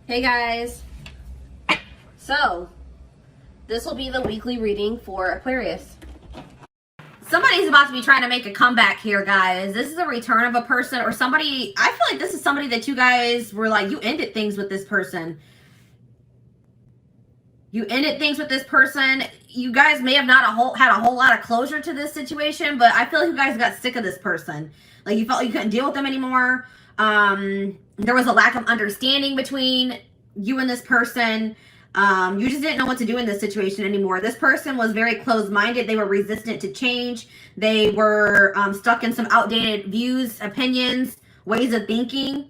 Hey guys, so this will be the weekly reading for Aquarius. Somebody's about to be trying to make a comeback here, guys. This is a return of a person or somebody. I feel like this is somebody that you guys were like, you ended things with this person. You ended things with this person. You guys may have not had a whole lot of closure to this situation, but I feel like you guys got sick of this person. Like you felt you couldn't deal with them anymore. There was a lack of understanding between you and this person. You just didn't know what to do in this situation anymore. This person was very closed-minded. They were resistant to change. They were stuck in some outdated views, opinions, ways of thinking.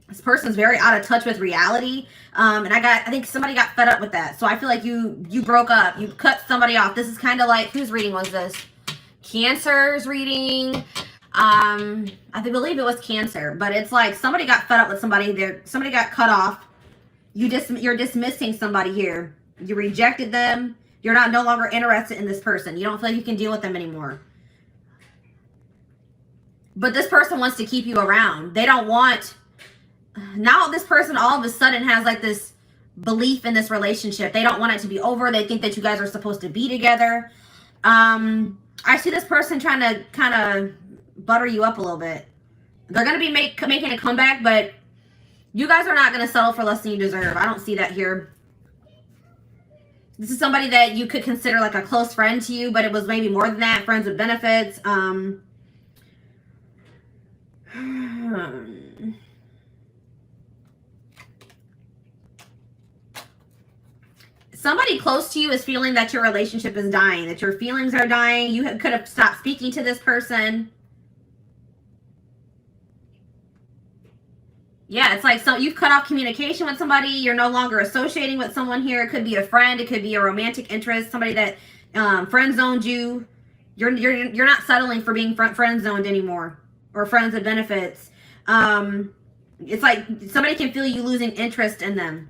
This person's very out of touch with reality. And I think somebody got fed up with that. So I feel like you broke up. You cut somebody off. This is kind of like, whose reading was this? Cancer's reading. I believe it was Cancer, but it's like somebody got fed up with somebody there. Somebody got cut off. You're dismissing somebody here. You rejected them. You're no longer interested in this person. You don't feel like you can deal with them anymore. But this person wants to keep you around. They don't want, now this person all of a sudden has like this belief in this relationship. They don't want it to be over. They think that you guys are supposed to be together. I see this person trying to kind of butter you up a little bit. They're going to be making a comeback, but you guys are not going to settle for less than you deserve. I don't see that here. This is somebody that you could consider like a close friend to you, but it was maybe more than that. Friends with benefits. Somebody close to you is feeling that your relationship is dying, that your feelings are dying. You could have stopped speaking to this person. Yeah, it's like you've cut off communication with somebody. You're no longer associating with someone here. It could be a friend. It could be a romantic interest. Somebody that friend zoned you. You're not settling for being friend zoned anymore, or friends with benefits. It's like somebody can feel you losing interest in them,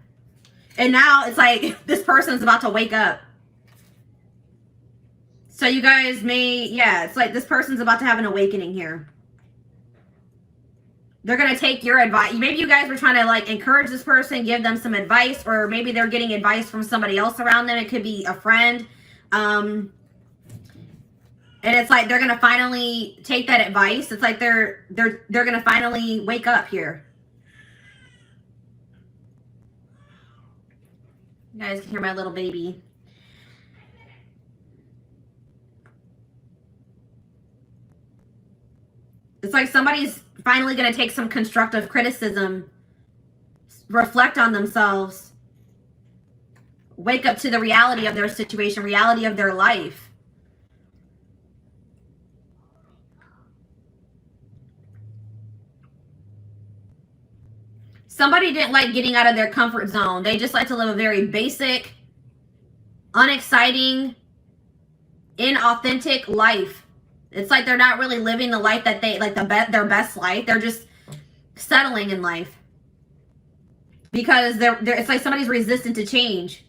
and now it's like this person's about to wake up. So you guys it's like this person's about to have an awakening here. They're going to take your advice. Maybe you guys were trying to like encourage this person, give them some advice, or maybe they're getting advice from somebody else around them. It could be a friend. And it's like they're going to finally take that advice. It's like they're going to finally wake up here. You guys can hear my little baby. It's like somebody's finally going to take some constructive criticism, reflect on themselves, wake up to the reality of their situation, reality of their life. Somebody didn't like getting out of their comfort zone. They just like to live a very basic, unexciting, inauthentic life. It's like they're not really living the life that they like, their best life. They're just settling in life because it's like somebody's resistant to change.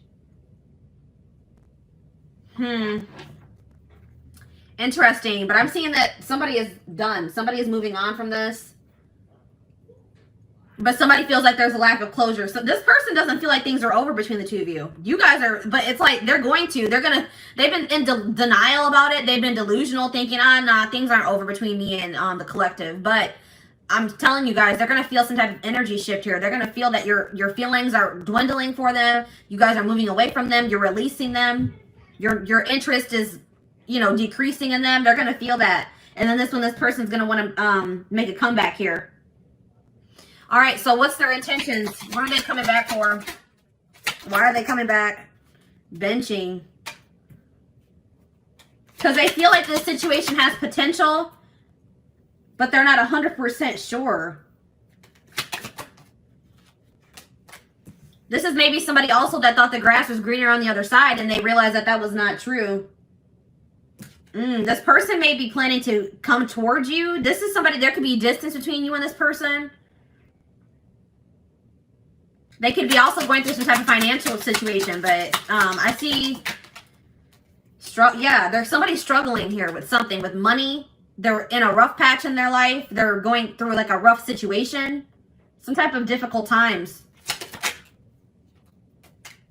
Interesting, but I'm seeing that somebody is done. Somebody is moving on from this. But somebody feels like there's a lack of closure. So this person doesn't feel like things are over between the two of you. You guys are, but it's like they've been in denial about it. They've been delusional, thinking, nah, things aren't over between me and the collective. But I'm telling you guys, they're going to feel some type of energy shift here. They're going to feel that your feelings are dwindling for them. You guys are moving away from them. You're releasing them. Your interest is, decreasing in them. They're going to feel that. And then this person's going to want to make a comeback here. All right, so what's their intentions? What are they coming back for? Why are they coming back? Benching. Because they feel like this situation has potential, but they're not 100% sure. This is maybe somebody also that thought the grass was greener on the other side, and they realized that that was not true. This person may be planning to come towards you. This is somebody, there could be distance between you and this person. They could be also going through some type of financial situation, but I see, there's somebody struggling here with something, with money. They're in a rough patch in their life. They're going through like a rough situation, some type of difficult times.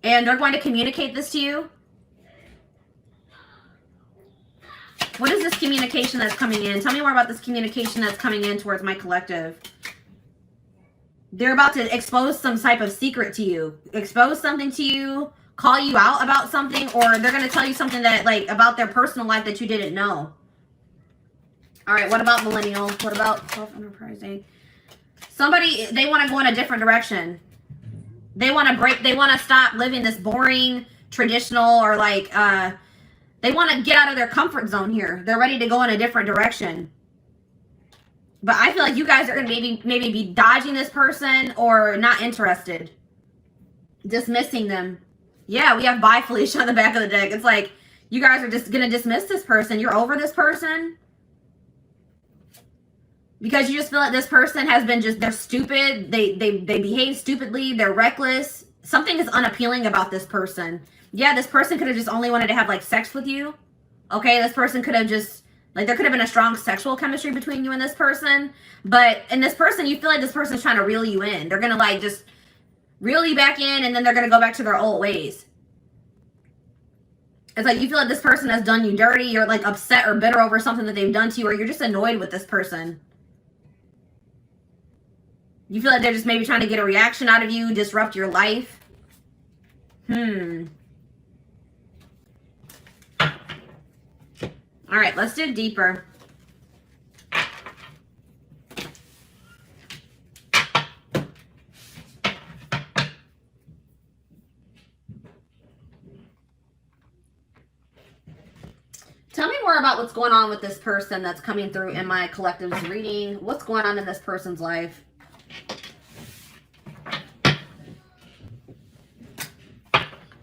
And they're going to communicate this to you. What is this communication that's coming in? Tell me more about this communication that's coming in towards my collective. They're about to expose some type of secret to you. Expose something to you. Call you out about something. Or they're going to tell you something that, like, about their personal life that you didn't know. All right, what about millennial? What about self-enterprising? Somebody, they want to go in a different direction. They want to stop living this boring, traditional, or like, they want to get out of their comfort zone here. They're ready to go in a different direction. But I feel like you guys are going to maybe be dodging this person or not interested. Dismissing them. Yeah, we have bye Felicia on the back of the deck. It's like, you guys are just going to dismiss this person. You're over this person. Because you just feel like this person has been they're stupid. They behave stupidly. They're reckless. Something is unappealing about this person. Yeah, this person could have just only wanted to have, like, sex with you. Okay, this person could have just, like, there could have been a strong sexual chemistry between you and this person. But in this person, you feel like this person's trying to reel you in. They're going to, like, just reel you back in, and then they're going to go back to their old ways. It's like you feel like this person has done you dirty. You're, like, upset or bitter over something that they've done to you, or you're just annoyed with this person. You feel like they're just maybe trying to get a reaction out of you, disrupt your life. All right, let's dig deeper. Tell me more about what's going on with this person that's coming through in my collective's reading. What's going on in this person's life?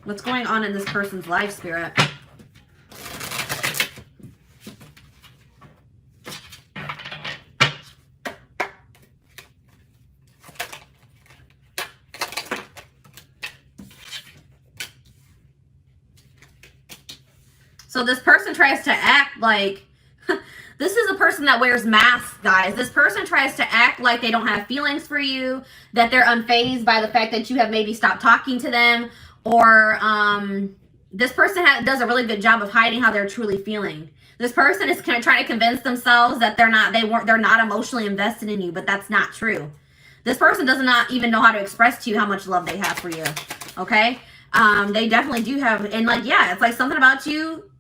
What's going on in this person's life, Spirit? So this person tries to act like, this is a person that wears masks, guys. This person tries to act like they don't have feelings for you, that they're unfazed by the fact that you have maybe stopped talking to them, or this person does a really good job of hiding how they're truly feeling. This person is going to try to convince themselves that they're not emotionally invested in you, but that's not true. This person does not even know how to express to you how much love they have for you. Okay? They definitely do have, and like, yeah, it's like something about you.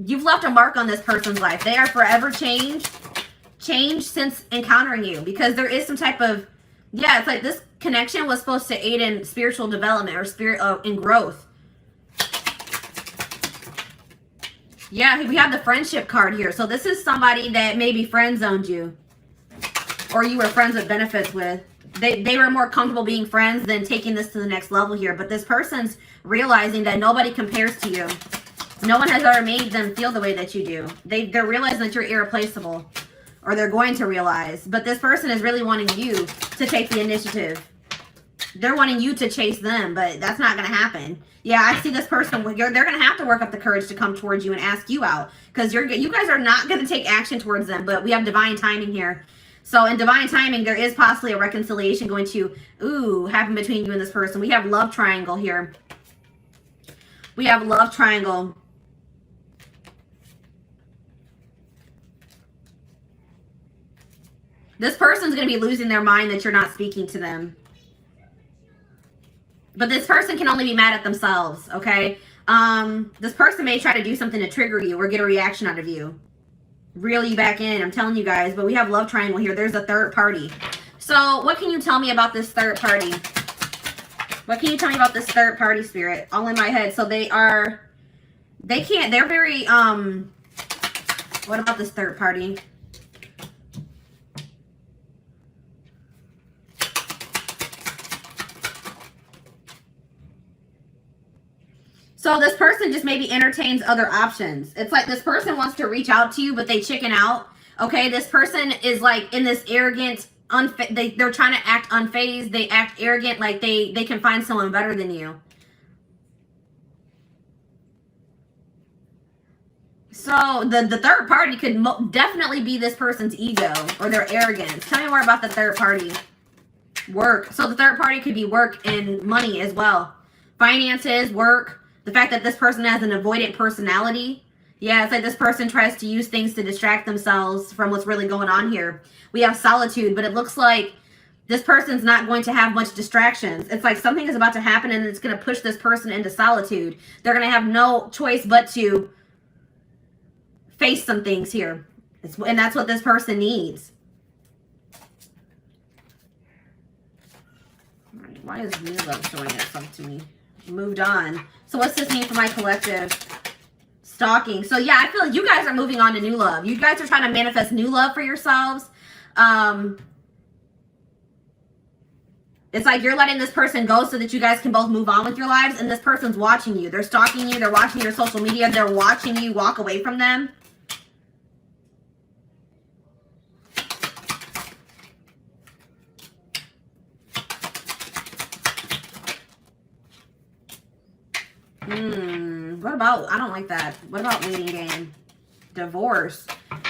You've left a mark on this person's life. They are forever changed since encountering you, because there is some type of, yeah, it's like this connection was supposed to aid in spiritual development or in growth. Yeah, we have the friendship card here. So this is somebody that maybe friend zoned you, or you were friends with benefits with. They were more comfortable being friends than taking this to the next level here. But this person's realizing that nobody compares to you. No one has ever made them feel the way that you do. They're realizing that you're irreplaceable, or they're going to realize. But this person is really wanting you to take the initiative. They're wanting you to chase them, but that's not going to happen. Yeah, I see this person. They're going to have to work up the courage to come towards you and ask you out, because you guys are not going to take action towards them. But we have divine timing here. So in divine timing, there is possibly a reconciliation going to happen between you and this person. We have love triangle here. We have love triangle. This person's going to be losing their mind that you're not speaking to them. But this person can only be mad at themselves, okay? This person may try to do something to trigger you or get a reaction out of you. Reel you back in, I'm telling you guys. But we have love triangle here. There's a third party. So what can you tell me about this third party? What can you tell me about this third party, Spirit? All in my head. So they're very, what about this third party? So this person just maybe entertains other options. It's like this person wants to reach out to you, but they chicken out. Okay, this person is like in this arrogant, they're trying to act unfazed. They act arrogant, like they can find someone better than you. So the third party could definitely be this person's ego or their arrogance. Tell me more about the third party. Work. So the third party could be work and money as well. finances, work, the fact that this person has an avoidant personality. Yeah, it's like this person tries to use things to distract themselves from what's really going on here. We have solitude, but it looks like this person's not going to have much distractions. It's like something is about to happen and it's going to push this person into solitude. They're going to have no choice but to face some things here. And that's what this person needs. All right, why is new love showing itself to me? Moved on. So what's this mean for my collective? Stalking. So yeah, I feel like you guys are moving on to new love. You guys are trying to manifest new love for yourselves. It's like you're letting this person go so that you guys can both move on with your lives, and this person's watching you. They're stalking you. They're watching your social media. They're watching you walk away from them. What about, I don't like that. What about waiting game? Divorce.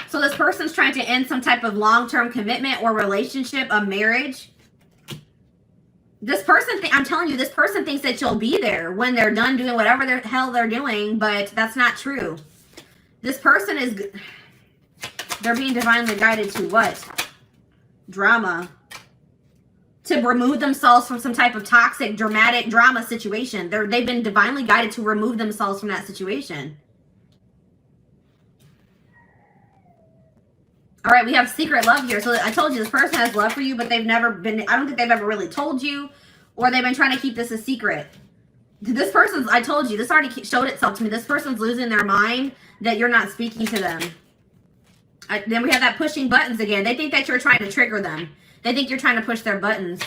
So this person's trying to end some type of long-term commitment or relationship, a marriage. This person, I'm telling you, this person thinks that you'll be there when they're done doing whatever the hell they're doing, but that's not true. This person is, they're being divinely guided to what? Drama. To remove themselves from some type of toxic, dramatic drama situation. They've been divinely guided to remove themselves from that situation. All right, we have secret love here. So I told you this person has love for you, but they've never been, I don't think they've ever really told you, or they've been trying to keep this a secret. This person's, I told you, this already showed itself to me. This person's losing their mind that you're not speaking to them. Then we have that pushing buttons again. They think that you're trying to trigger them. They think you're trying to push their buttons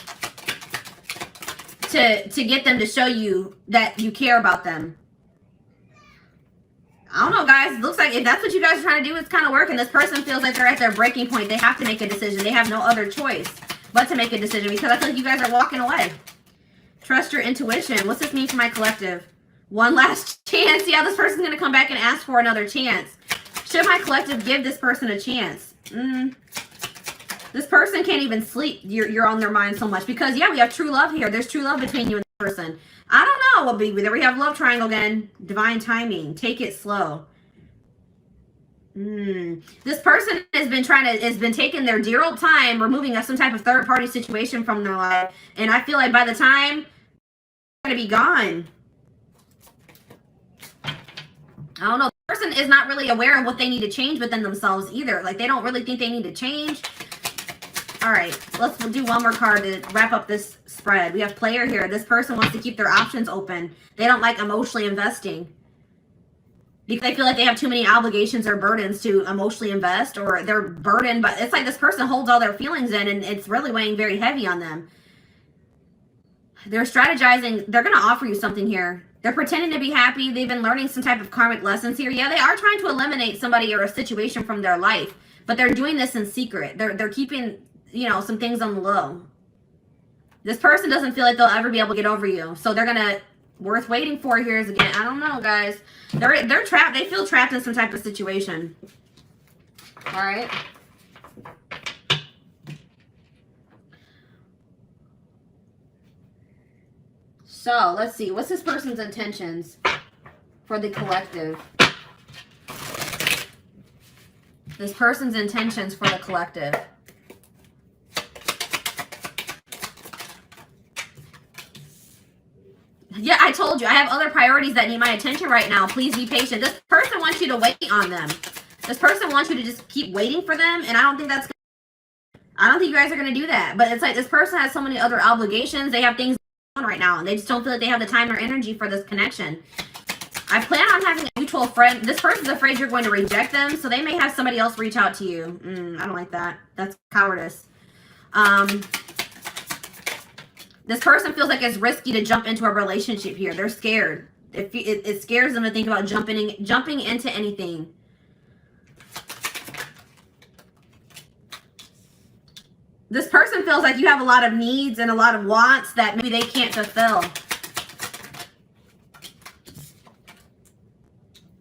to get them to show you that you care about them. I don't know, guys. It looks like if that's what you guys are trying to do, it's kind of working. This person feels like they're at their breaking point. They have to make a decision. They have no other choice but to make a decision because I feel like you guys are walking away. Trust your intuition. What's this mean for my collective? One last chance. Yeah, this person's going to come back and ask for another chance. Should my collective give this person a chance? This person can't even sleep. You're on their mind so much because, yeah, we have true love here. There's true love between you and this person. I don't know what be there. We have love triangle again. Divine timing. Take it slow. This person has been taking their dear old time removing some type of third party situation from their life. And I feel like by the time they're going to be gone. I don't know. The person is not really aware of what they need to change within themselves either. Like they don't really think they need to change. All right, let's do one more card to wrap up this spread. We have player here. This person wants to keep their options open. They don't like emotionally investing because they feel like they have too many obligations or burdens to emotionally invest, or they're burdened. But it's like this person holds all their feelings in and it's really weighing very heavy on them. They're strategizing. They're going to offer you something here. They're pretending to be happy. They've been learning some type of karmic lessons here. Yeah, they are trying to eliminate somebody or a situation from their life, but they're doing this in secret. They're keeping, you know, some things on the low. This person doesn't feel like they'll ever be able to get over you. So they're going to, worth waiting for here is again, I don't know, guys. They're trapped. They feel trapped in some type of situation. All right. So let's see. What's this person's intentions for the collective? This person's intentions for the collective. Yeah, I told you. I have other priorities that need my attention right now. Please be patient. This person wants you to wait on them. This person wants you to just keep waiting for them. And I don't think that's I don't think you guys are going to do that. But it's like this person has so many other obligations. They have things going on right now. And they just don't feel like they have the time or energy for this connection. I plan on having a mutual friend. This person's afraid you're going to reject them. So they may have somebody else reach out to you. I don't like that. That's cowardice. This person feels like it's risky to jump into a relationship here. They're scared. It scares them to think about jumping into anything. This person feels like you have a lot of needs and a lot of wants that maybe they can't fulfill.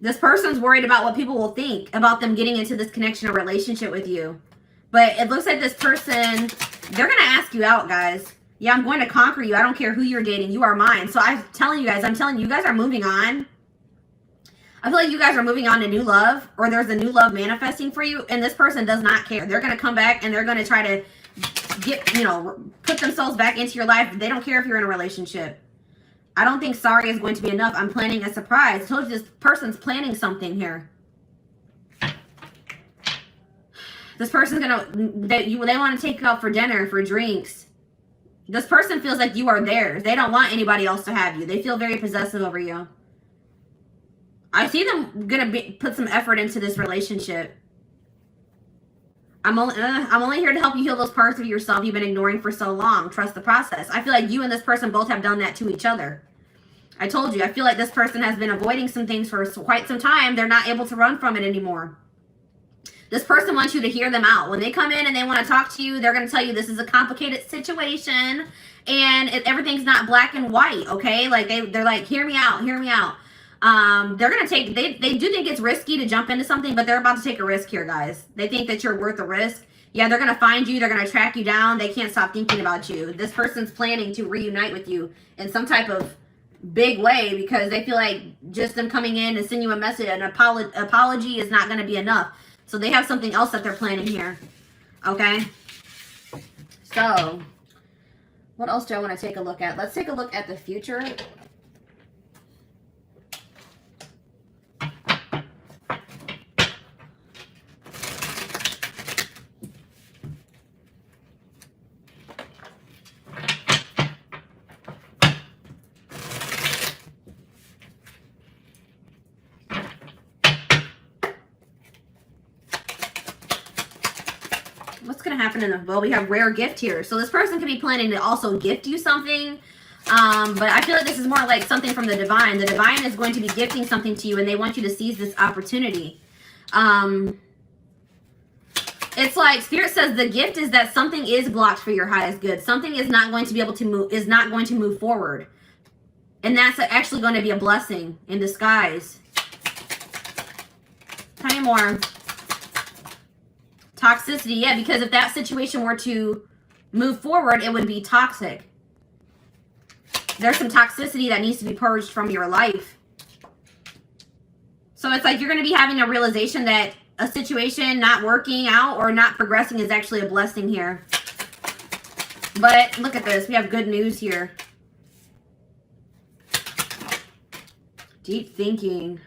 This person's worried about what people will think about them getting into this connection or relationship with you. But it looks like this person, they're going to ask you out, guys. Yeah, I'm going to conquer you. I don't care who you're dating. You are mine. So I'm telling you guys are moving on. I feel like you guys are moving on to new love, or there's a new love manifesting for you, and this person does not care. They're going to come back and they're going to try to get, you know, put themselves back into your life. They don't care if you're in a relationship. I don't think sorry is going to be enough. I'm planning a surprise. I told you this person's planning something here. This person's they want to take you out for dinner, for drinks. This person feels like you are theirs. They don't want anybody else to have you. They feel very possessive over you. I see them put some effort into this relationship. I'm only here to help you heal those parts of yourself you've been ignoring for so long. Trust the process. I feel like you and this person both have done that to each other. I told you, I feel like this person has been avoiding some things for quite some time. They're not able to run from it anymore. This person wants you to hear them out. When they come in and they want to talk to you, they're going to tell you this is a complicated situation and everything's not black and white, okay? Like they're like, hear me out, hear me out. They're going to take, they do think it's risky to jump into something, but they're about to take a risk here, guys. They think that you're worth the risk. Yeah, they're going to find you. They're going to track you down. They can't stop thinking about you. This person's planning to reunite with you in some type of big way because they feel like just them coming in and sending you a message, an apology is not going to be enough. So they have something else that they're planning here. Okay? So, what else do I want to take a look at? Let's take a look at the future. What's going to happen in the, well, we have rare gift here. So this person could be planning to also gift you something. But I feel like this is more like something from the divine. The divine is going to be gifting something to you and they want you to seize this opportunity. It's like Spirit says the gift is that something is blocked for your highest good. Something is not going to be able to move, is not going to move forward. And that's actually going to be a blessing in disguise. Tell me more. Toxicity, yeah, because if that situation were to move forward, it would be toxic. There's some toxicity that needs to be purged from your life. So it's like you're going to be having a realization that a situation not working out or not progressing is actually a blessing here. But look at this. We have good news here. Deep thinking.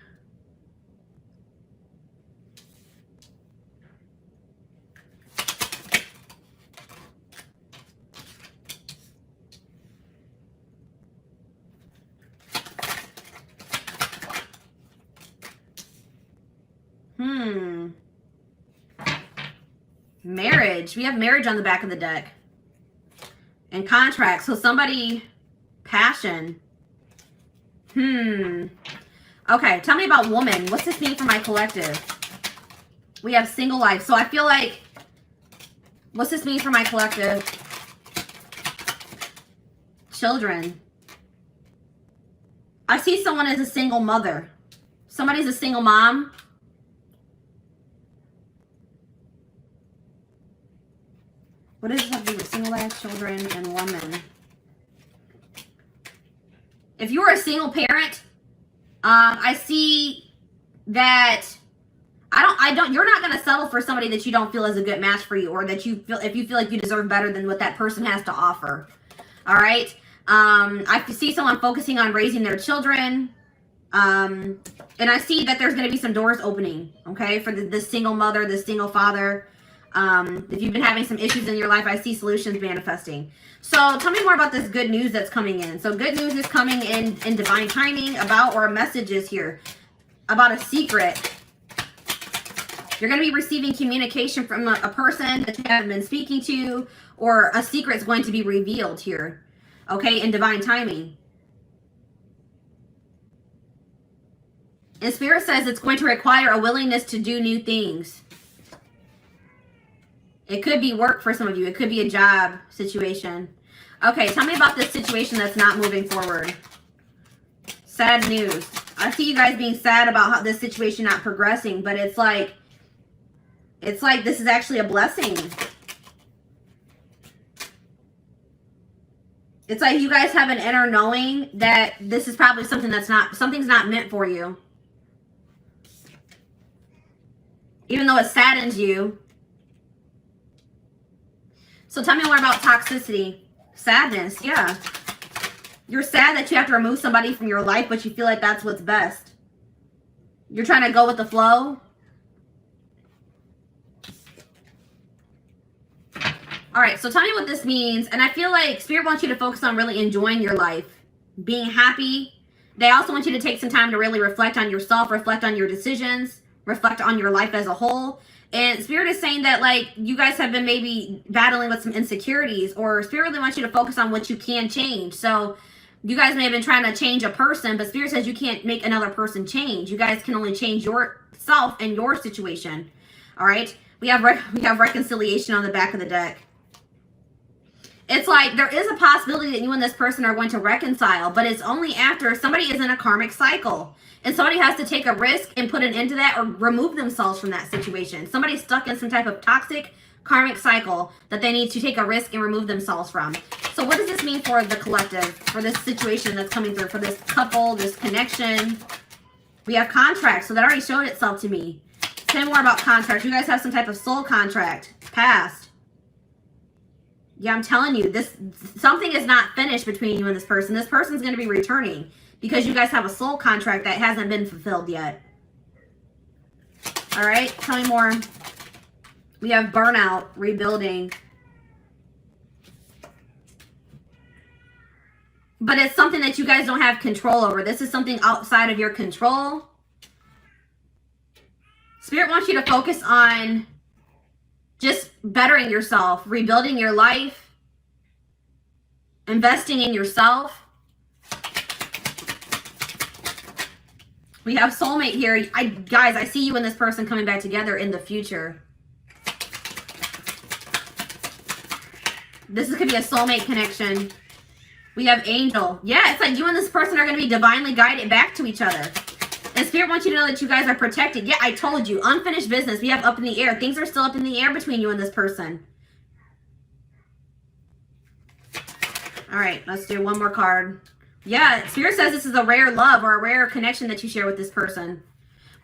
Marriage. We have marriage on the back of the deck. And contract. So somebody, passion. Okay, tell me about woman. What's this mean for my collective? We have single life. So I feel like, what's this mean for my collective? Children. I see someone as a single mother. Somebody's a single mom. What does this have to do with single life, children, and woman? If you're a single parent, I see that you're not going to settle for somebody that you don't feel is a good match for you, or that you feel, if you feel like you deserve better than what that person has to offer. All right. I see someone focusing on raising their children. And I see that there's going to be some doors opening, okay, for the single mother, the single father. If you've been having some issues in your life, I see solutions manifesting. So tell me more about this good news that's coming in. So good news is coming in divine timing about, or a message is here about a secret. You're going to be receiving communication from a person that you haven't been speaking to, or a secret is going to be revealed here, okay, in divine timing. And Spirit says it's going to require a willingness to do new things. It could be work for some of you. It could be a job situation. Okay, tell me about this situation that's not moving forward. Sad news. I see you guys being sad about how this situation not progressing, but it's like this is actually a blessing. It's like you guys have an inner knowing that this is probably something something's not meant for you. Even though it saddens you. So tell me more about toxicity. Sadness, yeah. You're sad that you have to remove somebody from your life, but you feel like that's what's best. You're trying to go with the flow. All right, so tell me what this means. And I feel like Spirit wants you to focus on really enjoying your life, being happy. They also want you to take some time to really reflect on yourself, reflect on your decisions, reflect on your life as a whole. And Spirit is saying that, like, you guys have been maybe battling with some insecurities, or Spirit really wants you to focus on what you can change. So you guys may have been trying to change a person, but Spirit says you can't make another person change. You guys can only change yourself and your situation. All right? We have reconciliation on the back of the deck. It's like there is a possibility that you and this person are going to reconcile, but it's only after somebody is in a karmic cycle. And somebody has to take a risk and put an end to that or remove themselves from that situation. Somebody's stuck in some type of toxic karmic cycle that they need to take a risk and remove themselves from. So what does this mean for the collective, for this situation that's coming through, for this couple, this connection? We have contracts, so that already showed itself to me. Say more about contracts. You guys have some type of soul contract, past. Yeah, I'm telling you, something is not finished between you and this person. This person's going to be returning because you guys have a soul contract that hasn't been fulfilled yet. All right, tell me more. We have burnout, rebuilding. But it's something that you guys don't have control over. This is something outside of your control. Spirit wants you to focus on just bettering yourself, rebuilding your life, investing in yourself. We have soulmate here. Guys, I see you and this person coming back together in the future. This could be a soulmate connection. We have angel. Yeah, it's like you and this person are going to be divinely guided back to each other. And Spirit wants you to know that you guys are protected. Yeah, I told you. Unfinished business. We have up in the air. Things are still up in the air between you and this person. All right, let's do one more card. Yeah, Spirit says this is a rare love or a rare connection that you share with this person.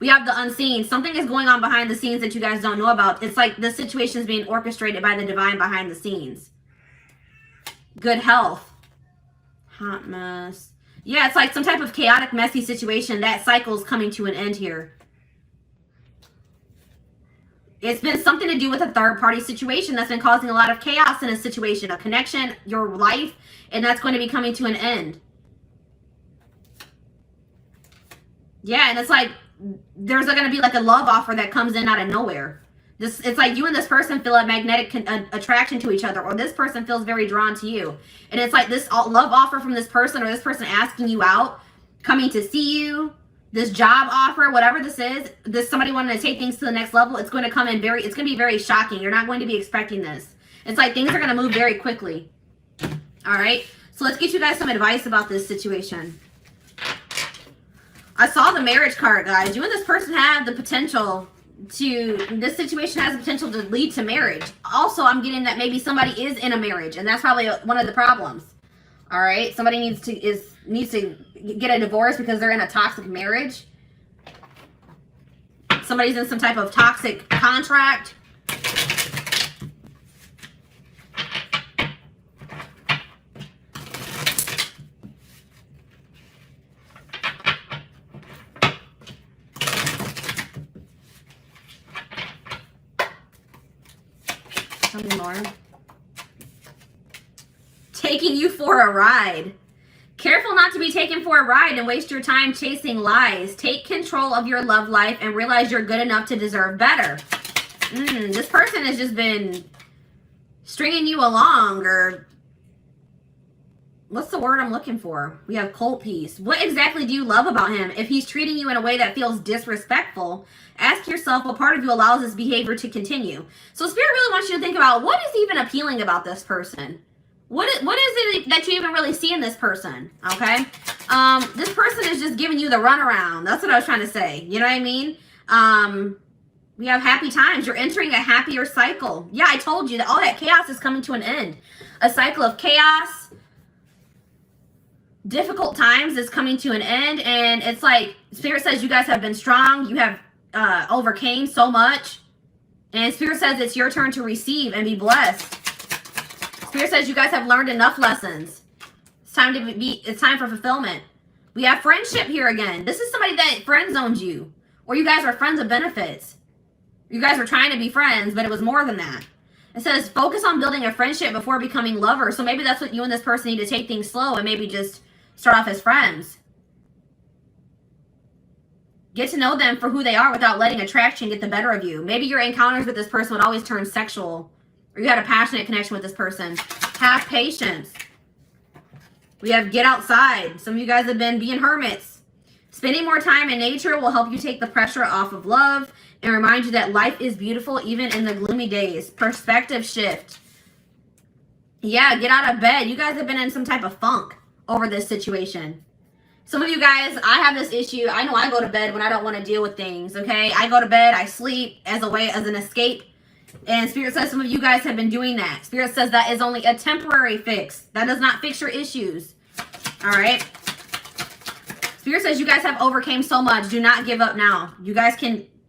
We have the unseen. Something is going on behind the scenes that you guys don't know about. It's like this situation is being orchestrated by the divine behind the scenes. Good health. Hot mess. Yeah, it's like some type of chaotic, messy situation. That cycle is coming to an end here. It's been something to do with a third-party situation that's been causing a lot of chaos in a situation, a connection, your life, and that's going to be coming to an end. Yeah, and it's like there's going to be like a love offer that comes in out of nowhere. It's like you and this person feel a magnetic attraction to each other, or this person feels very drawn to you. And it's like this love offer from this person, or this person asking you out, coming to see you, this job offer, whatever this is, somebody wanting to take things to the next level. It's going to come in it's going to be very shocking. You're not going to be expecting this. It's like things are going to move very quickly. All right. So let's get you guys some advice about this situation. I saw the marriage card, guys. You and this person have the potential this situation has the potential to lead to marriage. Also, I'm getting that maybe somebody is in a marriage, and that's probably one of the problems. All right, somebody needs to get a divorce because they're in a toxic marriage. Somebody's in some type of toxic contract. Tell me more. Taking you for a ride. Careful not to be taken for a ride and waste your time chasing lies. Take control of your love life and realize you're good enough to deserve better. This person has just been stringing you along, or what's the word I'm looking for? We have cold piece. What exactly do you love about him? If he's treating you in a way that feels disrespectful, ask yourself what part of you allows this behavior to continue. So Spirit really wants you to think about what is even appealing about this person. What is it that you even really see in this person? Okay. This person is just giving you the runaround. That's what I was trying to say. You know what I mean? We have happy times. You're entering a happier cycle. Yeah, I told you that all that chaos is coming to an end. A cycle of chaos, difficult times is coming to an end, and it's like Spirit says you guys have been strong. You have overcame so much, and Spirit says it's your turn to receive and be blessed. Spirit says you guys have learned enough lessons. It's time to be. It's time for fulfillment. We have friendship here again. This is somebody that friend zoned you, or you guys are friends of benefits. You guys were trying to be friends, but it was more than that. It says focus on building a friendship before becoming lovers. So maybe that's what you and this person need to take things slow and maybe just start off as friends. Get to know them for who they are without letting attraction get the better of you. Maybe your encounters with this person would always turn sexual, or you had a passionate connection with this person. Have patience. We have get outside. Some of you guys have been being hermits. Spending more time in nature will help you take the pressure off of love and remind you that life is beautiful even in the gloomy days. Perspective shift. Yeah, get out of bed. You guys have been in some type of funk over this situation. Some of you guys, I have this issue. I know I go to bed when I don't want to deal with things, okay? I go to bed, I sleep as an escape. And Spirit says some of you guys have been doing that. Spirit says that is only a temporary fix. That does not fix your issues. All right? Spirit says you guys have overcame so much. Do not give up now. You guys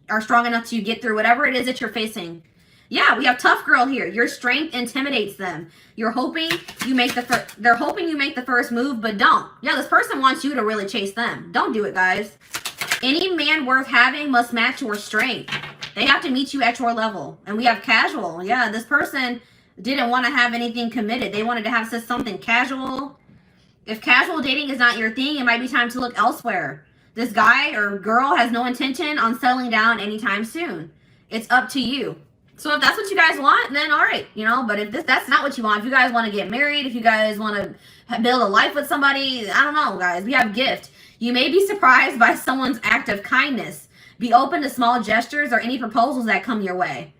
are strong enough to get through whatever it is that you're facing. Yeah, we have tough girl here. Your strength intimidates them. You're hoping you make they're hoping you make the first move, but don't. Yeah, this person wants you to really chase them. Don't do it, guys. Any man worth having must match your strength. They have to meet you at your level. And we have casual. Yeah, this person didn't want to have anything committed. They wanted to have something casual. If casual dating is not your thing, it might be time to look elsewhere. This guy or girl has no intention on settling down anytime soon. It's up to you. So if that's what you guys want, then all right, you know. But if that's not what you want, if you guys want to get married, if you guys want to build a life with somebody, I don't know, guys. We have gift. You may be surprised by someone's act of kindness. Be open to small gestures or any proposals that come your way.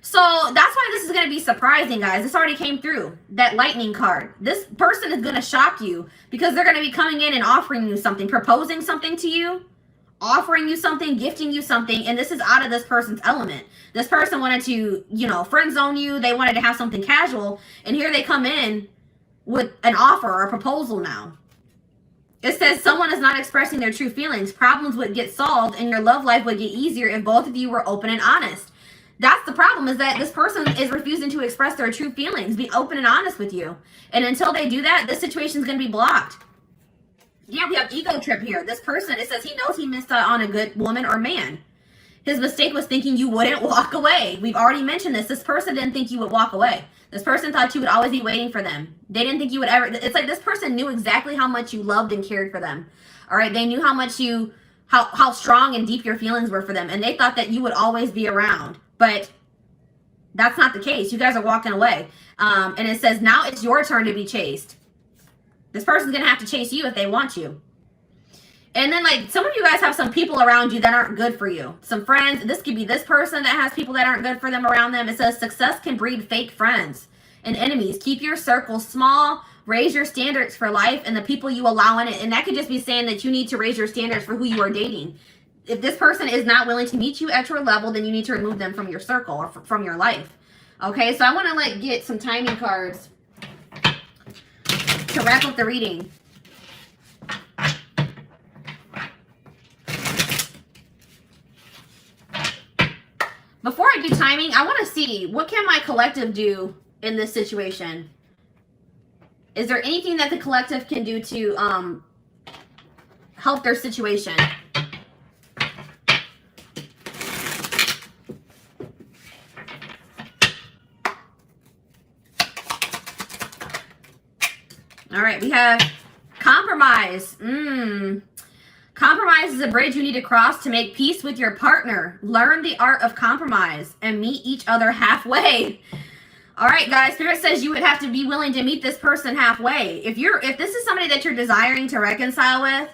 So that's why this is going to be surprising, guys. This already came through. That lightning card. This person is going to shock you because they're going to be coming in and offering you something, proposing something to you, offering you something, gifting you something, and this is out of this person's element. This person wanted to, you know, friend zone you. They wanted to have something casual, and here they come in with an offer or a proposal now. It says someone is not expressing their true feelings. Problems would get solved, and your love life would get easier if both of you were open and honest. That's the problem, is that this person is refusing to express their true feelings, be open and honest with you. And until they do that, this situation is going to be blocked. Yeah, we have ego trip here. This person, it says he knows he missed out on a good woman or man. His mistake was thinking you wouldn't walk away. We've already mentioned this. This person didn't think you would walk away. This person thought you would always be waiting for them. They didn't think you would ever. It's like this person knew exactly how much you loved and cared for them. All right, they knew how much how strong and deep your feelings were for them, and they thought that you would always be around. But that's not the case. You guys are walking away. And it says now it's your turn to be chased. This person's going to have to chase you if they want you. And then, like, some of you guys have some people around you that aren't good for you. Some friends. This could be this person that has people that aren't good for them around them. It says success can breed fake friends and enemies. Keep your circle small. Raise your standards for life and the people you allow in it. And that could just be saying that you need to raise your standards for who you are dating. If this person is not willing to meet you at your level, then you need to remove them from your circle or from your life. Okay, so I want to, like, get some timing cards to wrap up the reading. Before I do timing, I want to see, what can my collective do in this situation? Is there anything that the collective can do to help their situation? All right, we have compromise. Compromise is a bridge you need to cross to make peace with your partner. Learn the art of compromise and meet each other halfway. All right, guys, Spirit says you would have to be willing to meet this person halfway. If this is somebody that you're desiring to reconcile with,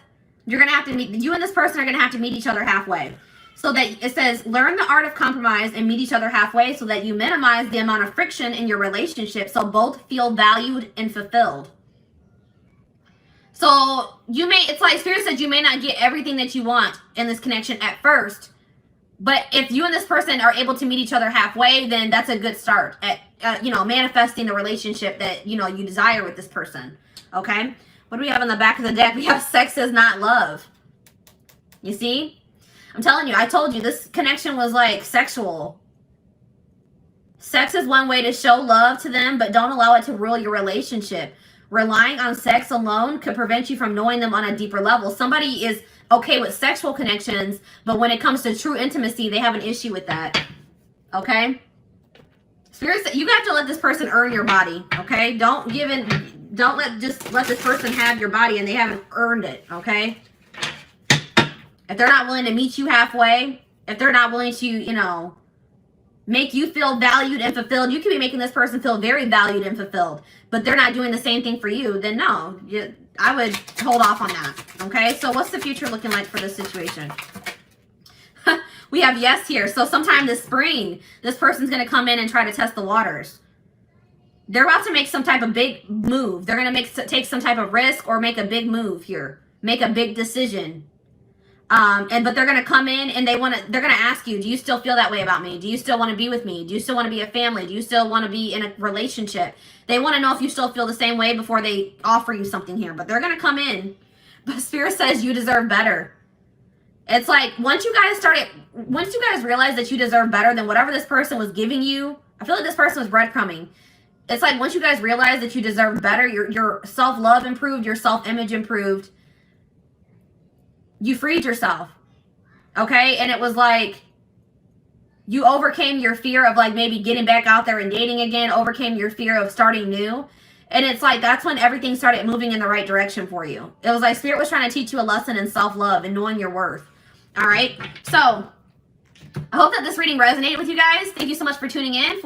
you're going to have to meet, you and this person are going to have to meet each other halfway. So that it says, learn the art of compromise and meet each other halfway so that you minimize the amount of friction in your relationship so both feel valued and fulfilled. So it's like Spirit said, you may not get everything that you want in this connection at first, but if you and this person are able to meet each other halfway, then that's a good start at, manifesting the relationship that, you desire with this person. Okay. What do we have on the back of the deck? We have sex is not love. You see? I'm telling you, I told you this connection was like sexual. Sex is one way to show love to them, but don't allow it to rule your relationship. Relying on sex alone could prevent you from knowing them on a deeper level. Somebody is okay with sexual connections, but when it comes to true intimacy, they have an issue with that. Okay? Spirit, you have to let this person earn your body. Okay? Don't let this person have your body and they haven't earned it. Okay? If they're not willing to meet you halfway, if they're not willing to, you know, make you feel valued and fulfilled, you could be making this person feel very valued and fulfilled, but they're not doing the same thing for you, then no, I would hold off on that. Okay, so what's the future looking like for this situation? We have yes here. So sometime this spring, this person's going to come in and try to test the waters. They're about to make some type of big move. They're going to take some type of risk or make a big move here, make a big decision. But they're gonna come in and they're gonna ask you, do you still feel that way about me? Do you still want to be with me? Do you still want to be a family? Do you still want to be in a relationship? They want to know if you still feel the same way before they offer you something here. But they're gonna come in. But Spirit says you deserve better. It's like once you guys realize that you deserve better than whatever this person was giving you, I feel like this person was breadcrumbing. It's like once you guys realize that you deserve better, your self-love improved, your self-image improved. You freed yourself, okay? And it was like you overcame your fear of like maybe getting back out there and dating again, overcame your fear of starting new. And it's like that's when everything started moving in the right direction for you. It was like Spirit was trying to teach you a lesson in self-love and knowing your worth, all right? So I hope that this reading resonated with you guys. Thank you so much for tuning in.